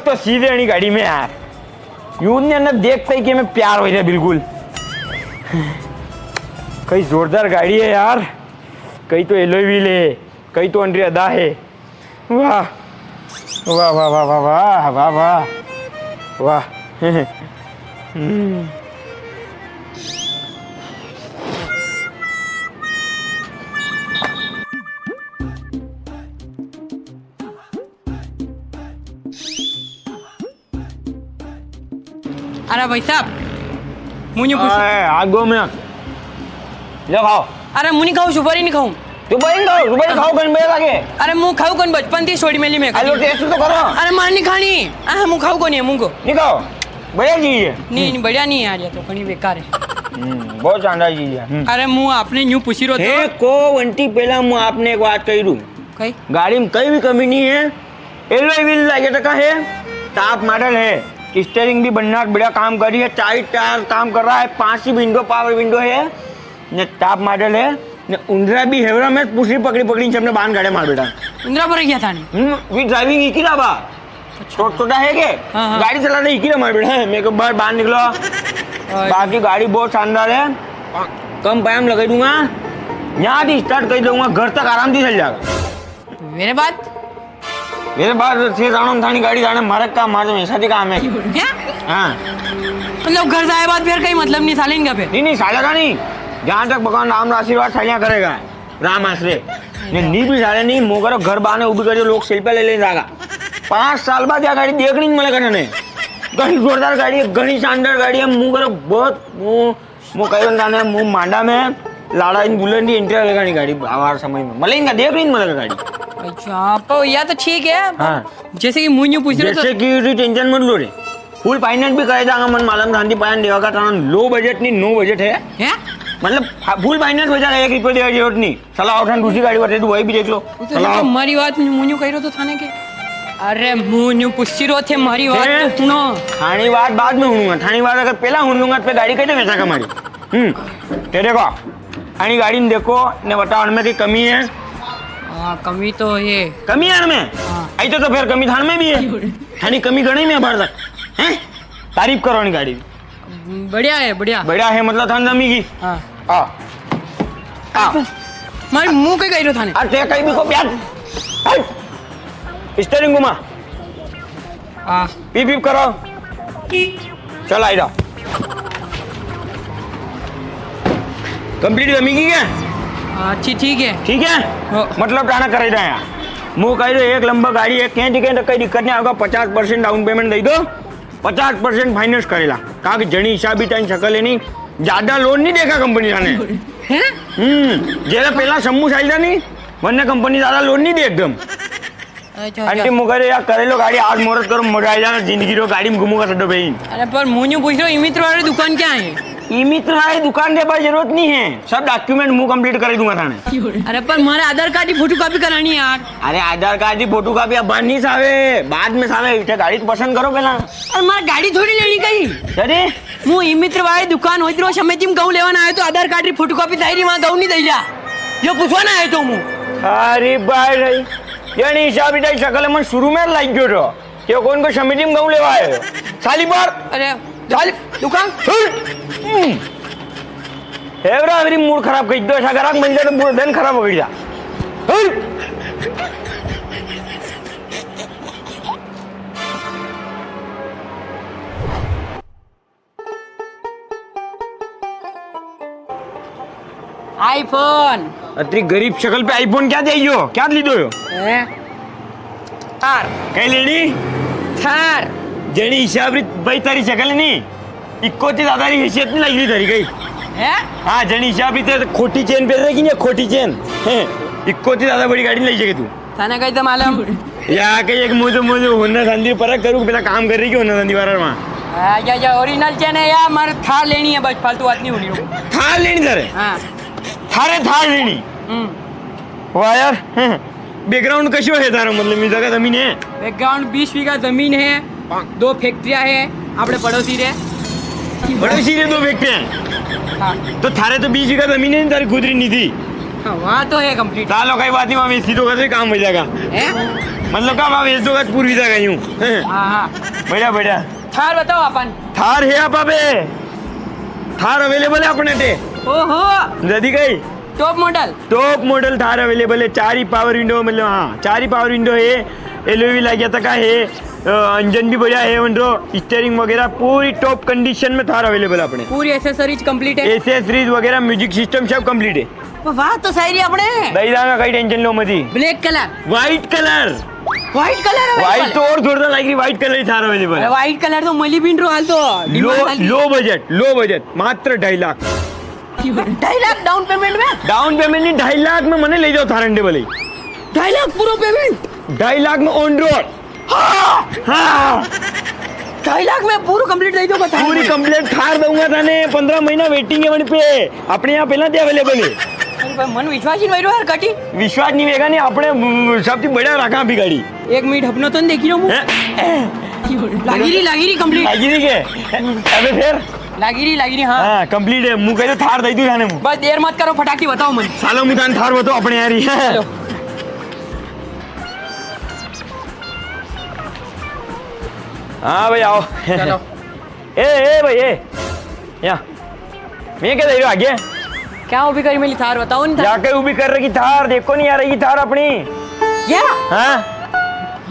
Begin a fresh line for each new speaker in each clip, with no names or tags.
तो सीधे नहीं गाड़ी में यार, यूं ने ना देखते ही कि मैं प्यार हो रहा बिल्कुल। कई जोरदार गाड़ी है यार, कई तो एलोई व्हील है, कई तो अंडर अदा है। वाह वाह वाह वाह वाह वाह वाह वाह वाह।
अरे भाई साहब मुझे
आगो में ले खाओ।
अरे मुझे खाऊं सुपारी नहीं खाऊं।
सुपारी खाओ कन बे लागे।
अरे मुंह खाऊं कौन बचपन थी छोड़ी मेली में।
हेलो टेस्ट तो करो।
अरे मार नहीं खानी। मुंह खाऊं कौन है मुंह को
नहीं खाओ, बढ़िया चीज है।
नहीं बढ़िया नहीं है यार, ये तो कहीं बेकार है।
बहुत शानदार चीज है।
अरे मुंह आपने न्यू पूछी रो
हे को वंटी पहला मुंह आपने एक बात कही रू,
कहीं
गाड़ी में कहीं भी कमी नहीं है। एलोई व्हील लागे टका है, टॉप मॉडल है, स्टीयरिंग भी बढ़िया बढ़िया काम कर रही है, टायर काम कर रहा है, 5 ही विंडो पावर विंडो है, ने टॉप मॉडल है, ने उंदरा भी हेवरा में पूछी पकड़ी सबने बांध गाड़े मार बेटा।
इंदिरा पर गया था
वी ड्राइविंग ही की ना बा छोटा है के गाड़ी चलाने ही की ना मार बेटा। मेरे को बाहर निकलो। बाकी गाड़ी बहुत शानदार है, कम पैम लगा दूंगा, यहाँ से स्टार्ट कर दूंगा, घर तक आराम से चल जाएगा।
मेरे बाद
से जानो थानी गाड़ी जाने मारे काम मार ऐसा ही काम है। हाँ
मतलब घर जाए बाद फिर कहीं मतलब नहीं सालेंगे पे
नहीं सालेगा नहीं, जहाँ तक भगवान राम आशीर्वाद सालियाँ करेगा राम आश्रय नहीं भी साले नहीं मोगर घर बाने उभी कर लोग सेल्फी ले जाएगा। 5 साल बाद यह गाड़ी देखनी नहीं मिलेगा ने घनी जोरदार गाड़ी है, घनी शानदार गाड़ी है। मुँह बहुत मुँह कई जाने मुँह मांडा में लाड़ा इन बुलंदी इंटर लगानी गाड़ी आवार समय में मतलब इनका देख नहीं मिलेगा गाड़ी।
अच्छा तो यह तो ठीक है।
हाँ
जैसे कि मुझे पूछ रहे
जैसे कि टेंशन मत लो रे, फुल फाइनेंस भी करे जाएगा मन मालूम गांधी पायन देवा का कारण लो बजट नहीं नो बजट है मतलब फुल फाइनेंस हो जाएगा, 1 रुपये देने की जरूरत नहीं। चला उठान दूसरी गाड़ी बता वही भी देख लो।
हमारी बात मुझे कह रहे तो थाने के अरे मुझे पूछ रहे थे हमारी बात तो सुनो।
थानी बात बाद में सुनूंगा, थानी बात अगर पहला सुन लूंगा तो गाड़ी कैसे बेचा हमारी। ते देखो आनी गाड़ी में देखो ने बताओ उनमें की कमी है।
कमी तो ये
कमी है में आई तो फिर कमी थान में भी है, थानी कमी गणी में भर तक हैं। तारीफ करो नी गाड़ी
बढ़िया है बढ़िया
है मतलब थान जमी की।
मारे मुंह के कह रहे थाने
अरे कहीं भी को प्यार स्टीयरिंग घुमा पीप पीप करो चल आई जाओ। कंप्लीट जमी की क्या?
अच्छी ठीक है
मतलब टाना कर रहा है मुँह कह रहे एक लंबा गाड़ी है कहीं दिखे तो कोई दिक्कत नहीं होगा। 50% डाउन पेमेंट दे दो, 50% फाइनेंस करेला कहा कि जनी हिसाब भी टाइम शकल है नहीं, ज्यादा लोन नहीं देखा कंपनी ने। जेला पहला समूह चाहिए नहीं वरना कंपनी ज्यादा लोन नहीं दे एकदम। आंटी मुकरे यार करे लो गाड़ी आज मुहूर्त करो मजा आ जाना जिंदगी रो गाड़ी में घूमूंगा सड्डो बहन।
अरे पर मुझे पूछ रहे हो इमित्र वाली दुकान क्या है?
इमित्र वाली दुकान के पास जरूरत नहीं है, सब डॉक्यूमेंट मुंह कंप्लीट कर दूंगा थाने।
अरे पर हमारे आधार कार्ड की फोटो कॉपी करानी है यार।
अरे आधार कार्ड की फोटो कॉपी अब बाद नहीं सावे बाद में सावे इसे गाड़ी तो पसंद करो पहला।
अरे हमारी गाड़ी थोड़ी लेनी कहीं
अरे
मु इमित्र वाली दुकान होती रो समय तुम गऊ लेवाना आए तो आधार कार्ड की फोटो कॉपी चाहिए वहाँ गऊ नहीं दे जा ये पूछवाना है तो मु।
अरे भाई यानी हिसाब इतना शकल मन शुरू में लाइक गयो तो ये कौन को समिति में गऊ लेवा है साली बार। अरे
साली दुकान
एवरा मेरी मूड खराब कर दो ऐसा ग्राहक मिल जाए तो पूरा दिन खराब हो गया।
आईफोन
अतरी गरीब शकल पे आईफोन क्या चाहिए क्या ली दो
थार
कहीं लेनी
थार
जेनी हिसाब री भाई तारी शकल नहीं इक्को ती दादा री हैसियत नहीं लगी तारी गई
है।
हाँ जनी हिसाब री ते खोटी चेन पे रहेगी ना खोटी चेन हैं इक्को ती दादा बड़ी गाड़ी नहीं लगी तू
थाने कहीं तो मालूम
या के एक मुझे होना संदी पर करूँ पहला काम कर रही क्यों होना संदी पर वहाँ
या ओरिजिनल चेन है यार हमारे थार लेनी है बस फालतू बात नहीं होनी।
थार लेनी तारे
हाँ
थार लेनी वाह यार बैकग्राउंड कशो है तारा मतलब मेरी जगह जमीन है
बैकग्राउंड 20 बीघा जमीन है 2 फैक्ट्रियां है अपने पड़ोसी रे
2 फैक्ट्रियां। हाँ। तो थारे तो 20 बीघा जमीन है तारी खुद री नहीं थी।
हाँ, वहाँ तो है कंप्लीट।
चलो कोई बात नहीं वहाँ सीधो कर काम हो जाएगा। मतलब का भाव वेच दोगे पूर्वीचा काही हूँ
हाँ हाँ
बढ़िया बढ़िया
थार बताओ अपन
थार है आप अबे थार अवेलेबल है अपने ते
ओहो
जदी गई
top model
top model Thar available है 4 ही पावर विंडो मतलब हाँ 4 ही पावर विंडो है एलओवी लगा तक है इंजन भी बढ़िया है उनको स्टीयरिंग वगैरह पूरी टॉप कंडीशन में थार अवेलेबल है अपने
पूरी एसेसरीज कंप्लीट है
एसेसरीज वगैरह म्यूजिक सिस्टम सब कंप्लीट है
वाह तो सही अपने
दही दांगा कहीं टेंशन लो मत
black colour
white colour white तो और जोरदार लग रही व्हाइट कलर थार अवेलेबल है
व्हाइट कलर तो मली बिन रो हाल तो
लो बजट मात्र 2.5 लाख
2.5 लाख डाउन पेमेंट में
डाउन पेमेंट नहीं 2.5 लाख में मने ले जाओ थार अंडे वाले
2.5 लाख पूरा पेमेंट
2.5 लाख में ऑन रोड हाँ
2.5 लाख में पूरा कंप्लीट दे दो बता
पूरी कंप्लीट थार दूंगा थाने 15 महीना वेटिंग है वहीं पे अपने यहाँ पहला ते अवेलेबल है
मन विश्वास ही नहीं यार कटी
विश्वास नहीं वेगा नहीं अपने सबसे बढ़िया रखा भी गाड़ी
1 मिनट अपना तो देखी रहो लागिरी कंप्लीट
लागिरी के अबे फिर
लागिरी हाँ
हाँ कंप्लीट है मुँह कह थार दे दू जाने मुँह
बस देर मत करो फटाकी बताओ मन
सालों मुतान थार बताओ अपने यार ही
चलो
हाँ भाई आओ
चलो
ए भाई ए या मैं क्या दे रही हूँ आगे
क्या वो भी करी मेरी थार बताओ नहीं था
जाके वो भी कर रही थार देखो नहीं आ रही थार अपनी
या
हाँ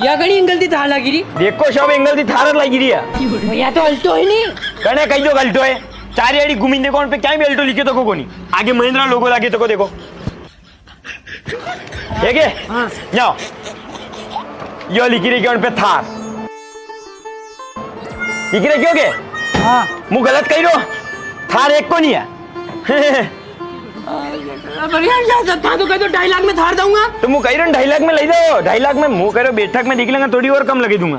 या गणी एंगल दी थार लागिरी
देखो सब एंगल दी थार लगी रही है
या तो अल्टो है नहीं
कने कहीं जो अल्टो है 4 यारी घूमी देखो उन पे क्या भी अल्टो लिखे तो को नहीं आगे महिंद्रा लोगो लगे तो को देखो ठीक है
हाँ
जाओ यो लिखी रही उन पे थार लिखी रही क्यों के
हाँ
मुँह गलत कही रो थार एक को नहीं है
बढ़िया यार था तो कह दो 2.5 लाख में थार दूंगा
तो मुँह कही रहा 2.5 लाख में ले जाओ 2.5 लाख में मुँह कह बैठक में देख लेंगे थोड़ी और कम लगे दूंगा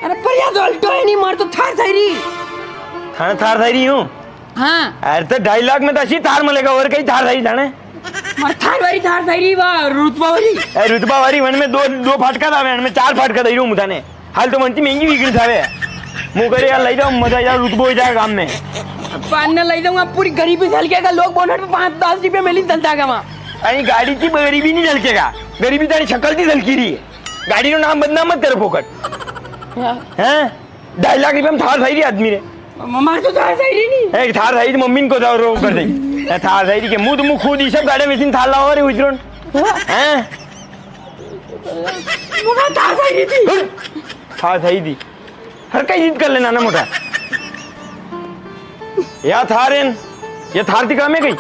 अरे पर यार तो अल्टो है नहीं मार तो थार थारी
थाने थार थाई रही हूँ
हाँ
अरे तो 2.5 लाख में तो अच्छी थार मिलेगा और कहीं थार थाई जाने
मार थार थारी वाह रुतबा वाली
रुतबा वाली वन में दो फाटका था वन में 4 फाटका दे रही हूँ मुझाने हाल तो मनती महंगी बिगड़ी था मुँह करे यार ले जाओ मजा यार रुतबो हो जाएगा काम में
पानी ले जाऊंगा पूरी गरीबी झलकेगा लोग बोनट पे 5-10 रुपये मिली चलता है वहाँ
अरे गाड़ी की गरीबी नहीं झलकेगा गरीबी तारी शक्ल थी झलकी रही है गाड़ी का नाम बदनाम मत तेरे फोकट हैं 2.5 लाख रुपये में थार थाई रही आदमी ने
मार तो थार थारी नहीं
एक थार थाई मम्मी को जाओ रो कर दी थार थाई के मुंह तो मुंह खुद ही सब गाड़ी में थार लाओ रे उजरोन हैं
थार थारी थी
थार थाई थी हर कहीं जिद कर लेना ना मोटा या थार एन ये थार थी काम है गई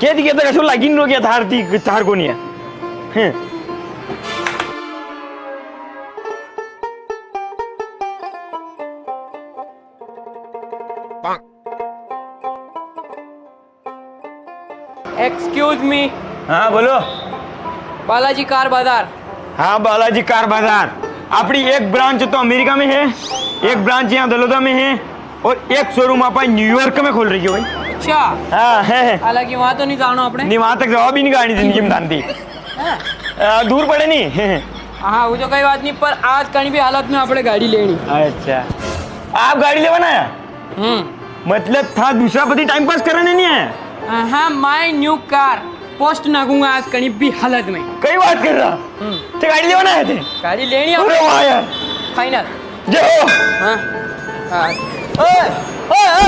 क्या थी कहता कैसे लागिन रो क्या थार थी थार को नहीं है
एक्सक्यूज मी
हाँ बोलो
बालाजी कार बाजार
हाँ बालाजी कार बाजार अपनी एक ब्रांच तो अमेरिका में है एक ब्रांच यहाँ दलोदा में है और एक शोरूम आप न्यूयॉर्क में खोल रही है भाई
अच्छा
हाँ है
हालांकि वहाँ तो नहीं जाना आपने
नहीं वहाँ तक जवाब ही नहीं गाड़ी जिंदगी में दान थी दूर पड़े नहीं
हाँ वो तो कोई बात नहीं पर आज कहीं भी हालत में आपने गाड़ी लेनी
अच्छा आप गाड़ी लेवाना है मतलब था दूसरा पति टाइम पास करने नहीं है
हाँ माय न्यू कार पोस्ट नागूंगा आज कहीं भी हालत में
कई बात कर रहा तो गाड़ी लेवाना है थे
गाड़ी लेनी
अरे वाह यार
फाइनल
जय हो
हाँ हाँ ओए ओए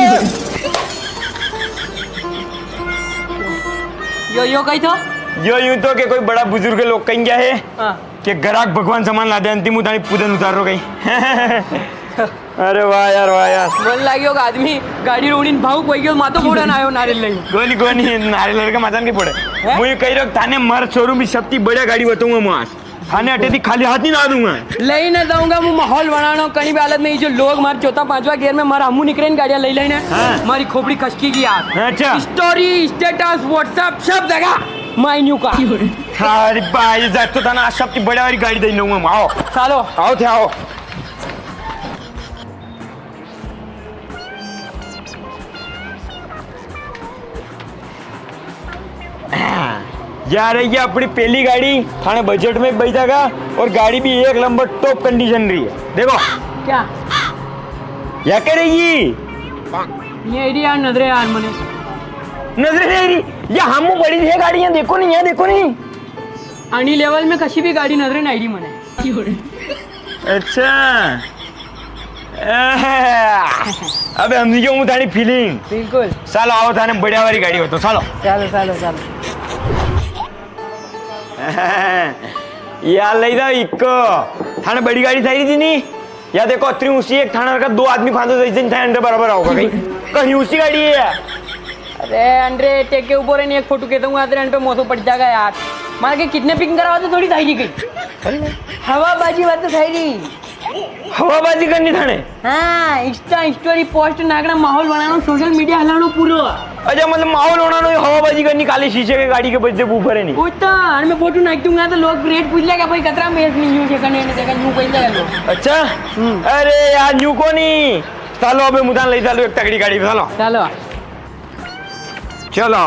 यो कही तो
यूं तो के कोई बड़ा बुजुर्ग लोग कहीं गया है
हाँ
कि ग्राहक भगवान सामान ला दे अंतिम उतानी पूदन उतार रो गई अरे वाह यार
मन लागी होगा आदमी गाड़ी रोडीन भाऊ कोई गयो मातो फोड़ा ना आयो नारियल नहीं
गोली गोली नारियल का मातान के पड़े मुझे कही रख थाने मर शोरूम भी सबती बढ़िया गाड़ी बताऊंगा मैं आज थाने अटे थी खाली हाथ नहीं ला दूंगा
ले ना दूंगा मैं माहौल बनाना कहीं भी हालत में ये जो लोग मार चौथा पांचवा गियर में मारा हमू निकले गाड़ियां ले लेने हमारी खोपड़ी खसकी की यार
अच्छा
स्टोरी स्टेटस व्हाट्सएप सब जगह माय न्यू कार
अरे भाई जात तो थाना सबती बढ़िया वाली गाड़ी दे दूंगा मैं आओ
चलो
आओ थे आओ यार ये अपनी पहली गाड़ी थाने बजट में बैठेगा और गाड़ी भी एक नंबर टॉप कंडीशन रही है देखो
क्या
या करेगी
ये आइडिया नजरे यार मने
नजर नहीं रही ये हम बड़ी है गाड़ियां देखो नहीं है देखो नहीं
आणि लेवल में कशी भी गाड़ी नजरे नहीं रही मने
अच्छा अबे हमने क्यों थानी फीलिंग
बिल्कुल
ચાલો આવો થાને બઢિયા વાળી ગાડી હતો ચાલો
ચાલો ચાલો ચાલો
यार ले जाओ इक्को थाने बड़ी गाड़ी थाई थी नहीं या देखो अतरी ऊंची एक थाना का 2 आदमी फांदो तो इतने थाने बराबर आओगा कहीं ऊंची गाड़ी है यार
अरे अंडे टेक के ऊपर एक फोटो कहता हूँ आते पे मौसम पड़ जाएगा यार मार के कितने पिंग कराओ तो थोड़ी थाई गई हवाबाजी बात तो थाई रही
हवाबाजी करनी थाने
हाँ इंस्टा स्टोरी पोस्ट नागना माहौल बनाना सोशल मीडिया हलानो पूरो
अच्छा मतलब माहौल होना नहीं हवाबाजी करनी काले शीशे के गाड़ी के बच्चे ऊपर है नहीं
पूछता और मैं फोटो नाच दूंगा तो लोग रेट पूछ लेगा भाई कतरा में नहीं यूं से करने ने देखा यूं पैसा लो
अच्छा अरे यार न्यू को नहीं चलो अबे मुदान ले चलो एक तगड़ी गाड़ी पे चलो
चलो
चलो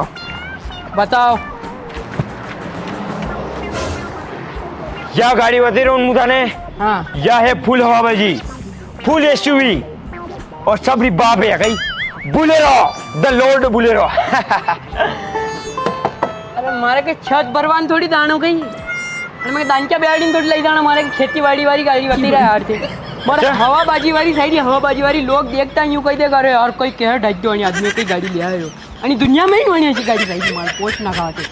बताओ
या गाड़ी बता रहा हूँ मुदाने
हाँ
यह है फुल हवाबाजी फुल एसयूवी और सबरी बाप है कहीं बुलेरो द लॉर्ड बुलेरो
अरे मारे के छत बरवान थोड़ी दानो गई अरे मैं दानच्या बेड़ी थोड़ी ले जाना मारे खेती बाड़ी वाली गाड़ी बती रहा यार थे मारे
अच्छा।
हवाबाजी वाली साइड हवाबाजी वाली लोग देखता यूं कह दे करे और कोई कह ढक दो आदमी की गाड़ी ले आयो आणि दुनिया में ही वणी ऐसी गाड़ी साइड मार पोस्ट ना खाते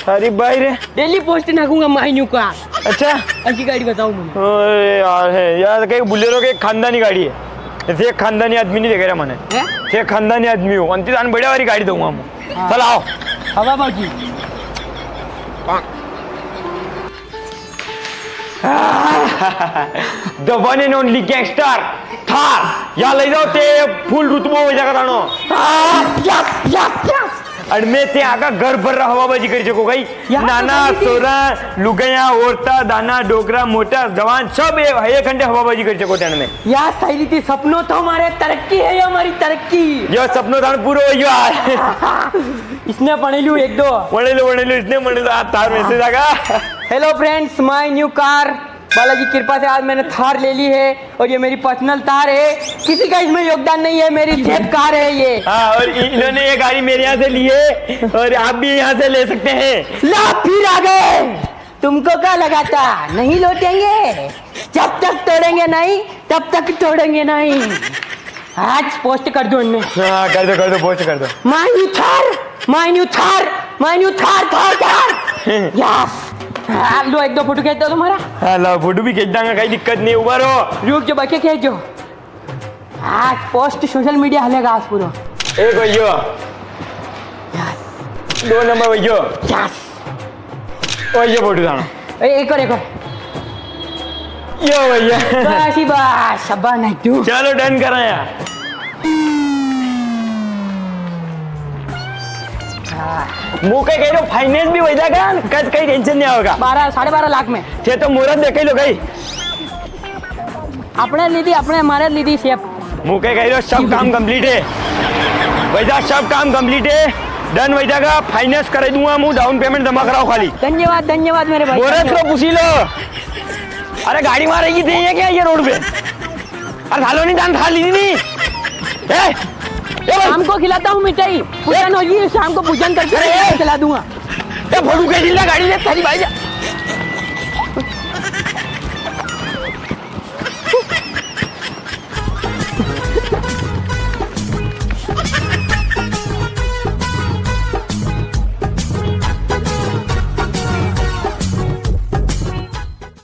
अरे भाई रे
डेली पोस्ट नाकूंगा मायनू का
अच्छा
ऐसी गाड़ी बताऊं मैं
अरे यार है यार कहीं बुलेरो के एक खानदानी गाड़ी है ऐसे एक खानदानी आदमी नहीं देखेगा मैंने
हैं
एक खानदानी आदमी हो अंतिम दान बढ़िया वाली गाड़ी दूंगा हम
हाँ।
चल आओ
हवाबाजी
the one and only gangster Thar या ले जाओ ते फुल रुतबो हो जाएगा तानो यस यस यस और मैं ते आका घर भर रहा हवाबाजी कर सको गई
यहाँ
नाना
तो गाड़ी थी।
सोरा लुगया औरता दाना डोकरा मोटा जवान सब एक घंटे हवाबाजी कर सको तेने में
यार सही थी सपनों तो हमारे तरक्की है ये हमारी तरक्की
यो सपनो थान पूरो हो यार
इसने पढ़ेलू एक दो
वणेलो इसने वणेलो आ तार मैसेज आगा
hello friends my new car Balaji की कृपा से आज मैंने थार ले ली है और ये मेरी पर्सनल थार है किसी का इसमें योगदान नहीं है मेरी जेब कार है ये
हाँ और इन्होंने ये गाड़ी मेरे यहाँ से ली है और आप भी यहाँ से ले सकते हैं
ला फिर आ गए तुमको क्या लगा था नहीं लौटेंगे जब तक तोड़ेंगे नहीं तब तक तोड़ेंगे नहीं आज पोस्ट कर दो इनमें
हाँ कर दो पोस्ट कर दो
माय न्यू थार यस लो एक दो फोटो खींच दो तुम्हारा
हाँ ला फोटो भी खींच दांगा कोई दिक्कत नहीं उभा रहो
रुक जो बाकी खींच जो आज पोस्ट सोशल मीडिया हलेगा आज पूरा
एक भैया
यस
2 नंबर भैया
यस
और ये फोटो दाना
एक और
यो भैया
बस ही बस शब्बा नहीं तू
चलो डन करा यार मुके कह रहे फाइनेंस भी हो जाएगा कद कहीं टेंशन नहीं होगा
12.5 लाख में
ये तो मुहूर्त देखे लो गई
अपने लीधी अपने हमारे लीधी शेप
मुके कह रहे सब काम कंप्लीट है वैसा सब काम कंप्लीट है डन हो जाएगा फाइनेंस कर दूंगा मुँह डाउन पेमेंट जमा कराओ खाली
धन्यवाद मेरे भाई
मुहूर्त को पूछी लो अरे गाड़ी मारेगी थी ये क्या ये रोड पे अरे थालो नहीं जान खा ली नहीं
शाम को खिलाता हूँ मिठाई पूजन होगी शाम को पूजन करके खिला दूंगा
फोटो के गाड़ी ले थाली भाई जा